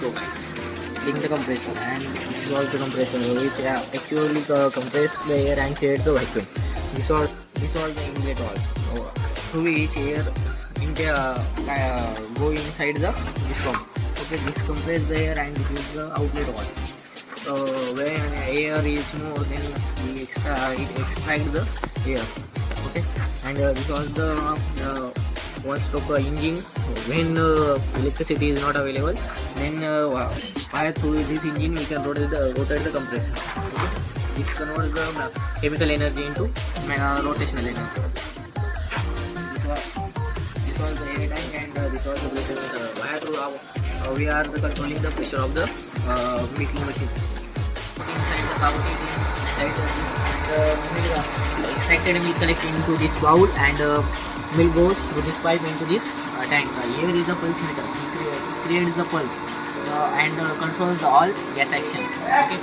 So guys, link the compressor, and this is also compressor which actually compress the air and create the vacuum. This all the inlet valve through which air go inside this pump. Okay, this compress the air and this is the outlet valve. So when air is more, then it extract the air. Okay, and this was the one stop engine. When electricity is not available, then fire through this engine we can rotate the compressor. Okay, this converts the chemical energy into rotational energy. This was the air tank, and this was the pressure wire through we are controlling the pressure of the milking machine. Inside the cavity, inside the extracted milk collected into this bowl, and milk goes through this pipe into this tank. Here is the pulse meter. It creates the pulse and controls the all gas action. Okay.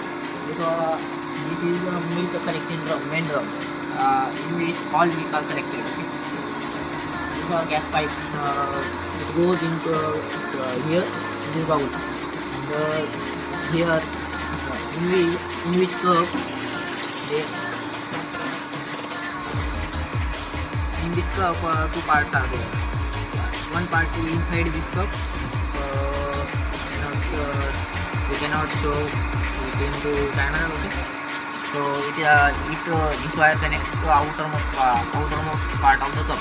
This is the milk collecting drum, main drum, in which all milk are collected. Okay. These are gas pipes. It goes into here in this bowl, and here in which curve they, in this cup two parts are there. One part is inside this cup. We cannot show it into camera. Okay. So this wire connects to outermost part of the cup.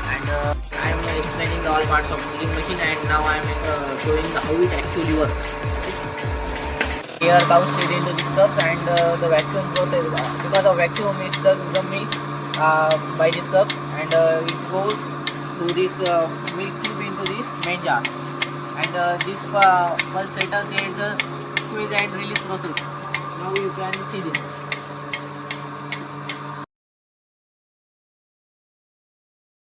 And I am explaining all parts of milking machine, and now I am showing how it actually works. Okay. Here cows straight into this cup, and the vacuum process, because of vacuum is the milk by this cup, and it goes through this milk tube into this main jar, and this pulsator creates a squeeze and release process. Now you can see this.